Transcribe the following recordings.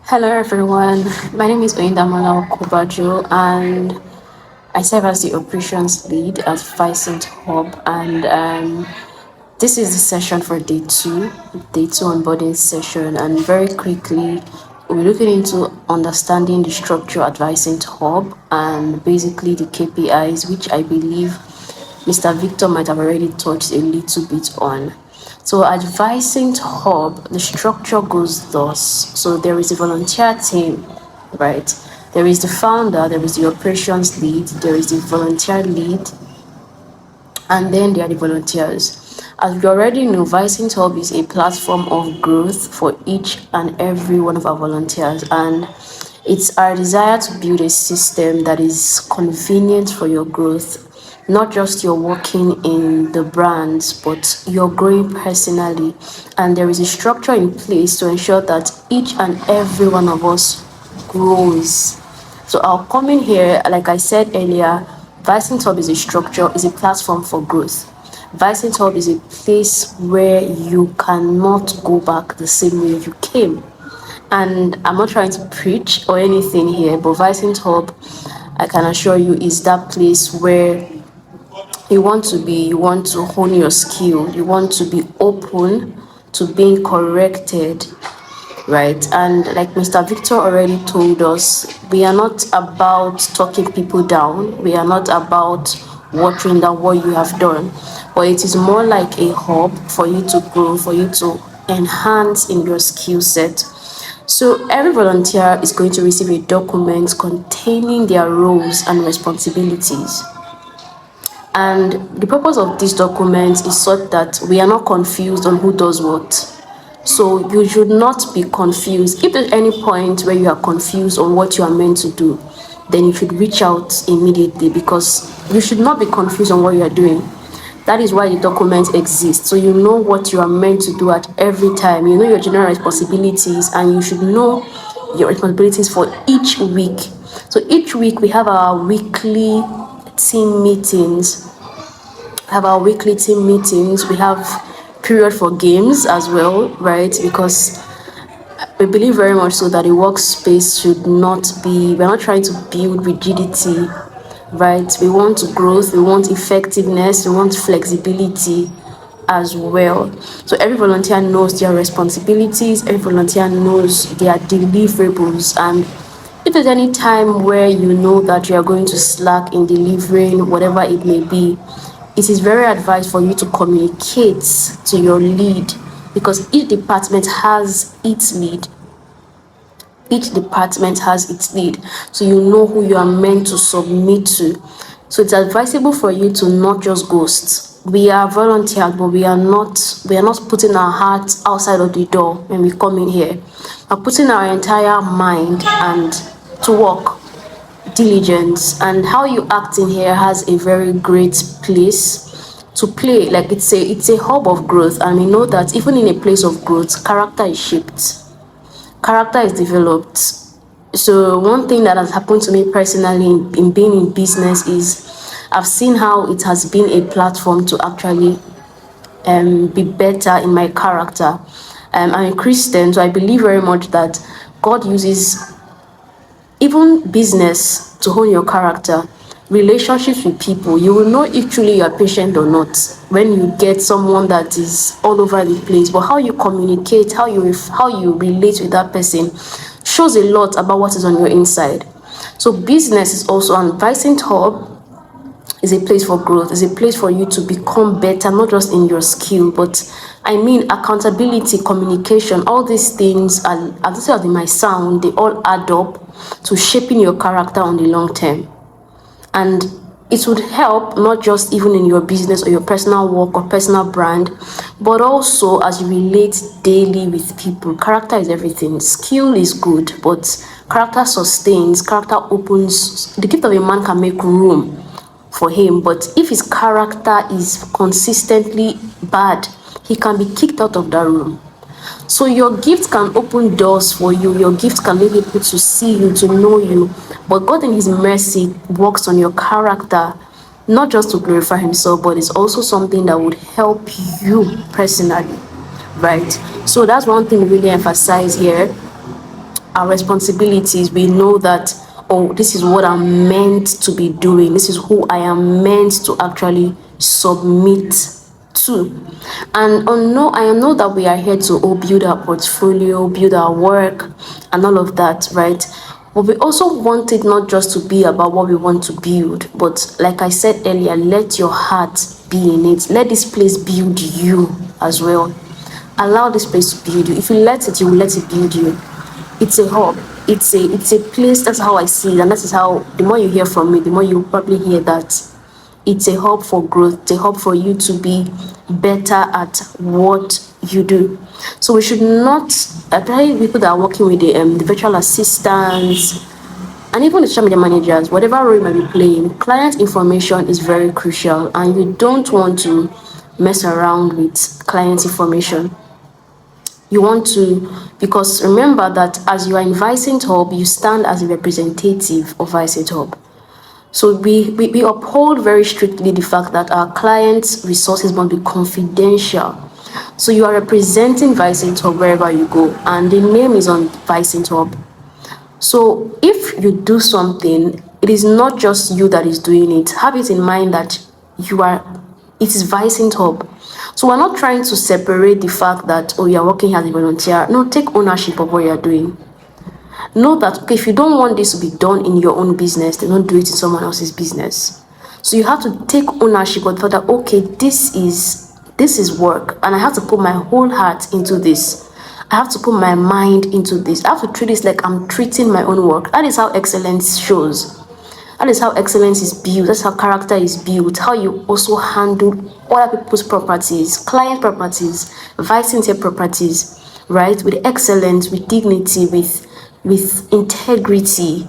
Hello everyone, my name is Oyindamola Okobajo and I serve as the operations lead at Vicent Hub and this is the session for day two onboarding session, and very quickly we're looking into understanding the structure at Vicent Hub and basically the KPIs, which I believe Mr. Victor might have already touched a little bit on. So at Vicent Hub, the structure goes thus. So there is a volunteer team, right? There is the founder, there is the operations lead, there is the volunteer lead, and then there are the volunteers. As we already know, Vicent Hub is a platform of growth for each and every one of our volunteers, and it's our desire to build a system that is convenient for your growth, not just you're working in the brands, but you're growing personally. And there is a structure in place to ensure that each and every one of us grows. So I'll come in here, like I said earlier, Vicent Hub is a structure, is a platform for growth. Vicent Hub is a place where you cannot go back the same way you came. And I'm not trying to preach or anything here, but Vicent Hub, I can assure you, is that place where you want to be, you want to hone your skill, you want to be open to being corrected, right? And like Mr. Victor already told us, we are not about talking people down, we are not about watering down what you have done, but it is more like a hub for you to grow, for you to enhance in your skill set. So every volunteer is going to receive a document containing their roles and responsibilities. And the purpose of this document is such that we are not confused on who does what. So you should not be confused. If there's any point where you are confused on what you are meant to do, then you should reach out immediately, because you should not be confused on what you are doing. That is why the document exists. So you know what you are meant to do at every time. You know your general responsibilities, and you should know your responsibilities for each week. So each week we have our weekly team meetings. We have period for games as well, right? Because we believe very much so that a workspace should not be, we're not trying to build rigidity, right? We want growth, we want effectiveness, we want flexibility as well. So every volunteer knows their responsibilities, every volunteer knows their deliverables, and if there's any time where you know that you are going to slack in delivering whatever it may be, it is very advised for you to communicate to your lead, because each department has its lead. So you know who you are meant to submit to. So it's advisable for you to not just ghost. We are volunteers, but we are not putting our hearts outside of the door when we come in here. We're putting our entire mind and to work. Diligence, and how you act in here has a very great place to play. Like it's a hub of growth, and we know that even in a place of growth, character is shaped, character is developed. So one thing that has happened to me personally in being in business is I've seen how it has been a platform to actually be better in my character. I'm a Christian, so I believe very much that God uses even business to hone your character. Relationships with people, you will know if truly you are patient or not when you get someone that is all over the place. But how you communicate, how you relate with that person shows a lot about what is on your inside. So business is also, an Vicent Hub is a place for growth, is a place for you to become better, not just in your skill, but I mean accountability, communication, all these things, as they might sound, they all add up to shaping your character on the long term. And it would help not just even in your business or your personal work or personal brand, but also as you relate daily with people. Character is everything. Skill is good, but character sustains, character opens. The gift of a man can make room for him, but if his character is consistently bad, he can be kicked out of that room. So your gift can open doors for you. Your gift can make people to see you, to know you. But God in his mercy works on your character, not just to glorify himself, but it's also something that would help you personally, right? So that's one thing we really emphasize here. our responsibilities, we know that, oh, this is what I'm meant to be doing. This is who I am meant to actually submit to. And I know that we are here to build our portfolio, build our work, and all of that, right? But we also want it not just to be about what we want to build, but like I said earlier, let your heart be in it. Let this place build you as well. Allow this place to build you. If you let it, you will let it build you. It's a hub. It's a place. That's how I see it, and that is how, the more you hear from me, the more you probably hear that it's a hub for growth. It's a hub for you to be better at what you do. So we should not, especially people that are working with the virtual assistants and even the social media managers, whatever role you might be playing, client information is very crucial, and you don't want to mess around with client information. You want to, because remember that as you are in Vicent Hub, you stand as a representative of Vicent Hub. So we uphold very strictly the fact that our clients' resources must be confidential. So you are representing Vicent Hub wherever you go, and the name is on Vicent Hub. So if you do something, it is not just you that is doing it. Have it in mind that it is Vicent Hub. So we're not trying to separate the fact that, oh, you're working as a volunteer. No, take ownership of what you're doing. Know that, okay, if you don't want this to be done in your own business, then don't do it in someone else's business. So you have to take ownership of the fact that, okay, this is work, and I have to put my whole heart into this. I have to put my mind into this. I have to treat this like I'm treating my own work. That is how excellence shows. That is how excellence is built. That's how character is built. How you also handle other people's properties, client properties, vice properties, right? With excellence, with dignity, with integrity,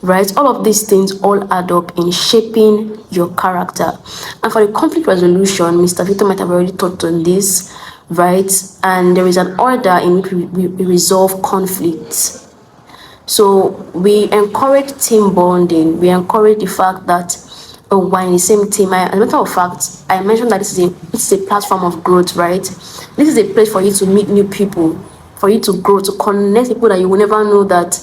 right? All of these things all add up in shaping your character. And for the conflict resolution, Mr. Victor might have already talked on this, right? And there is an order in which we resolve conflicts. So we encourage team bonding. We encourage the fact that, oh, we're in the same team. As a matter of fact, I mentioned that this is a platform of growth, right? This is a place for you to meet new people, for you to grow, to connect people that you will never know that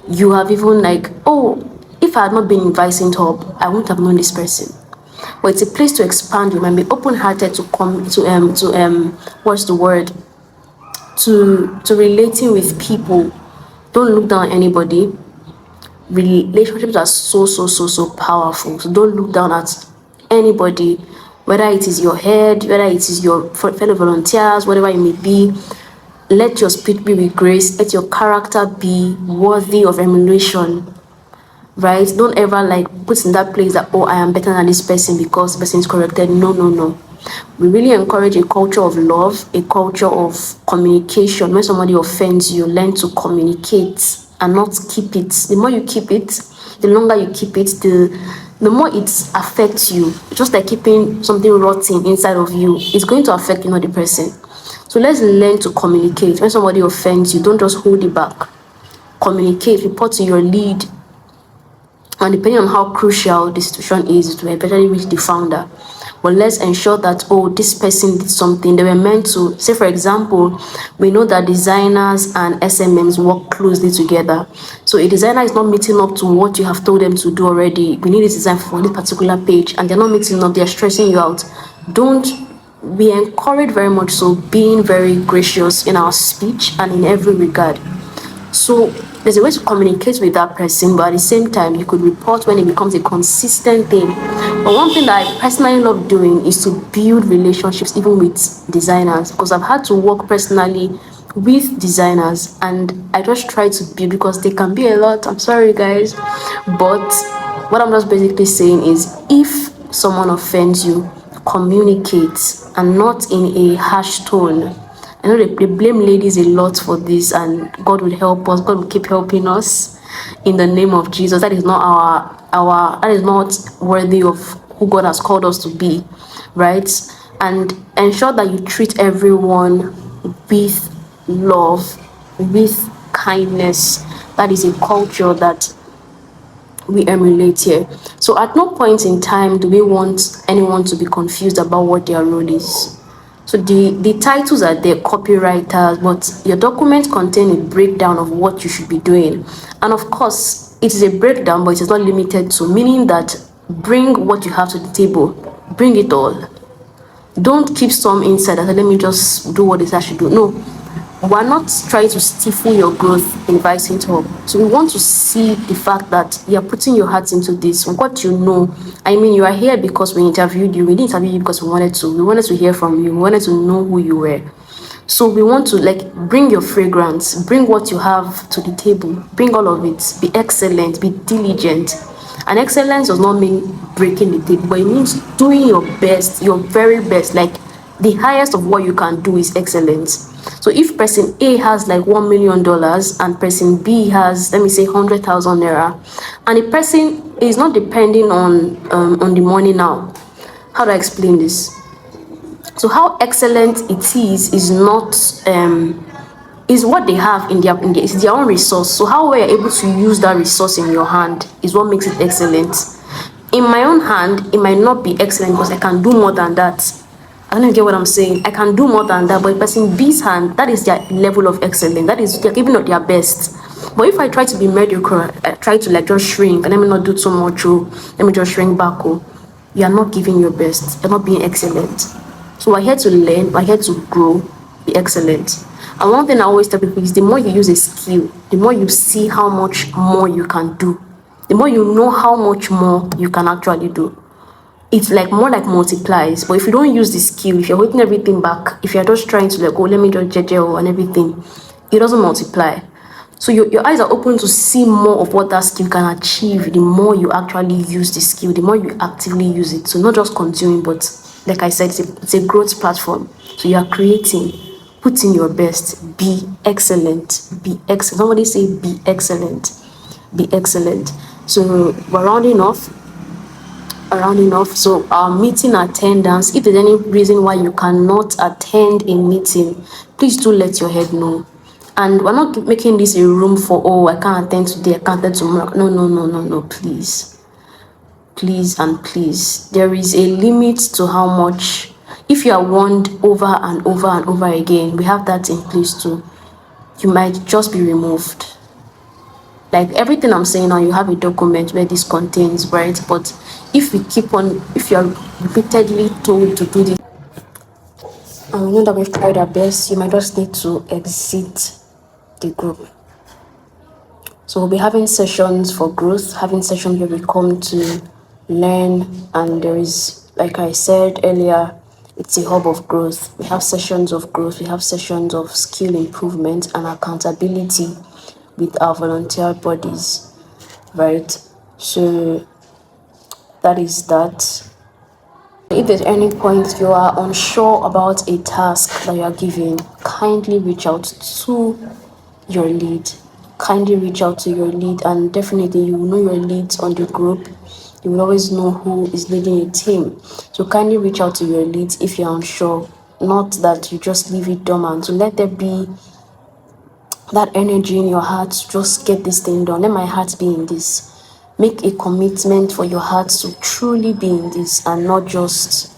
you have even, like, oh, if I had not been in Vicent Hub, I wouldn't have known this person. But it's a place to expand you and be open-hearted to what's the word? To relating with people. Don't look down on anybody. Relationships are so powerful. So don't look down at anybody, whether it is your head, whether it is your fellow volunteers, whatever it may be. Let your speech be with grace. Let your character be worthy of emulation, right? Don't ever put in that place that, oh, I am better than this person because the person is corrected. No. We really encourage a culture of love, a culture of communication. When somebody offends you, learn to communicate and not keep it. The more you keep it, the longer you keep it, the more it affects you. Just like keeping something rotting inside of you, it's going to affect you, not the person. So let's learn to communicate. When somebody offends you, don't just hold it back. Communicate, report to your lead. And depending on how crucial the situation is, to eventually reach the founder. But let's ensure that, oh, this person did something. They were meant to, say for example, we know that designers and SMMs work closely together. So a designer is not meeting up to what you have told them to do already. We need this design for this particular page, and they're not meeting up, they're stressing you out. We encourage very much so being very gracious in our speech and in every regard. So there's a way to communicate with that person, but at the same time, you could report when it becomes a consistent thing. But one thing that I personally love doing is to build relationships even with designers, because I've had to work personally with designers, and I just try to build, because they can be a lot. I'm sorry, guys. But what I'm just basically saying is, if someone offends you, communicate, and not in a harsh tone. I know they blame ladies a lot for this, and God will help us. God will keep helping us in the name of Jesus. That is not that is not worthy of who God has called us to be, right? And ensure that you treat everyone with love, with kindness. That is a culture that we emulate here. So at no point in time do we want anyone to be confused about what their role is. So the titles are there, copywriters, but your document contain a breakdown of what you should be doing. And of course, it is a breakdown, but it is not limited to, meaning that bring what you have to the table, bring it all. Don't keep some inside and say, let me just do what this I should do. No, we're not trying to stifle your growth in Vicent Hub. So we want to see the fact that you're putting your heart into this, what you know. I mean, you are here because we interviewed you. We didn't interview you because we wanted to. We wanted to hear from you. We wanted to know who you were. So we want to bring your fragrance, bring what you have to the table, bring all of it, be excellent, be diligent. And excellence does not mean breaking the table, but it means doing your best, your very best. Like the highest of what you can do is excellence. So if person A has like $1 million and person B has, let me say, 100,000 naira, and the person is not depending on the money now. How do I explain this? So how excellent it is not is what they have in their it's their own resource. So how we're able to use that resource in your hand is what makes it excellent. In my own hand, it might not be excellent because I can do more than that. I don't get what I'm saying. I can do more than that, but a person B's hand, that is their level of excellence. That is, they're giving out their best. But if I try to be mediocre, I try to just shrink and let me not do too much, let me just shrink back, you are not giving your best. You're not being excellent. So we're here to learn, we're here to grow, be excellent. And one thing I always tell people is the more you use a skill, the more you see how much more you can do. The more you know how much more you can actually do. It's more like multiplies. But if you don't use the skill, if you're holding everything back, if you're just trying to let me just JJ and everything, it doesn't multiply. So your eyes are open to see more of what that skill can achieve. The more you actually use the skill, the more you actively use it. So not just consuming, but like I said, it's a growth platform. So you are creating, put in your best, be excellent, be excellent. Somebody say be excellent, be excellent. So we're rounding off. So our meeting attendance, if there's any reason why you cannot attend a meeting, please do let your head know. And we're not making this a room for, I can't attend today, I can't attend tomorrow. No, please. Please and please. There is a limit to how much. If you are warned over and over and over again, we have that in place too. You might just be removed. Like everything I'm saying now, you have a document where this contains, right? But if you're repeatedly told to do this, and we know that we've tried our best, you might just need to exit the group. So we'll be having sessions for growth, having sessions where we come to learn, and there is, like I said earlier, it's a hub of growth. We have sessions of growth, we have sessions of skill improvement and accountability with our volunteer bodies, right? So that is that. If there's any point you are unsure about a task that you are given, kindly reach out to your lead. Kindly reach out to your lead, and definitely you will know your leads on the group. You will always know who is leading a team. So kindly reach out to your leads if you're unsure. Not that you just leave it dormant. So let there be that energy in your heart to just get this thing done. Let my heart be in this. Make a commitment for your heart to truly be in this and not just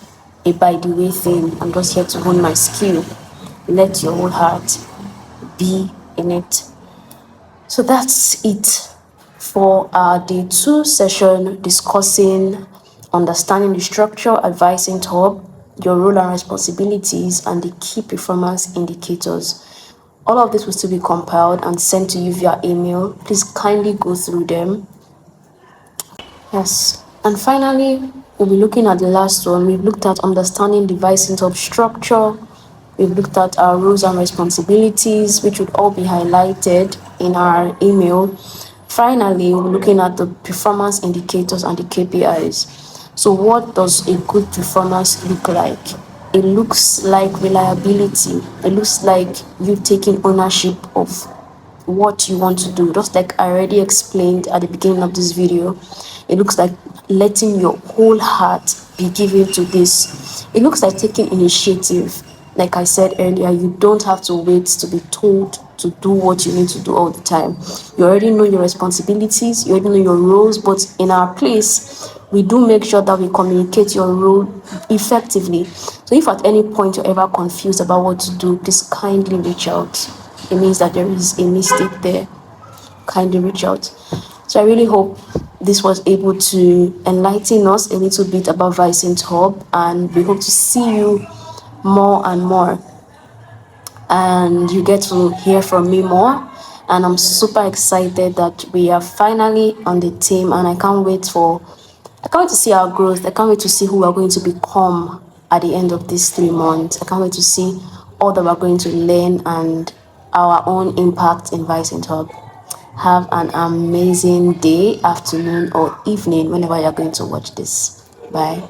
a by the way thing. I'm just here to hone my skill. Let your whole heart be in it. So that's it for our day 2 session discussing understanding the structure, advising hub, your role and responsibilities, and the key performance indicators. All of this will still be compiled and sent to you via email. Please kindly go through them. Yes. And finally, we'll be looking at the last one. We've looked at understanding device hub structure. We've looked at our roles and responsibilities, which would all be highlighted in our email. Finally, we're looking at the performance indicators and the KPIs. So what does a good performance look like? It looks like reliability. It looks like you taking ownership of what you want to do. Just like I already explained at the beginning of this video, it looks like letting your whole heart be given to this. It looks like taking initiative. Like I said earlier, you don't have to wait to be told to do what you need to do all the time. You already know your responsibilities, you already know your roles, but in our place, we do make sure that we communicate your role effectively. So if at any point you're ever confused about what to do, please kindly reach out. It means that there is a mistake there. Kindly reach out. So I really hope this was able to enlighten us a little bit about Vicent Hub, and we hope to see you more and more, and you get to hear from me more. And I'm super excited that we are finally on the team, and I can't wait to see our growth. I can't wait to see who we're going to become at the end of these 3 months. I can't wait to see all that we're going to learn and our own impact in Vicent Hub. Have an amazing day, afternoon, or evening whenever you're going to watch this. Bye.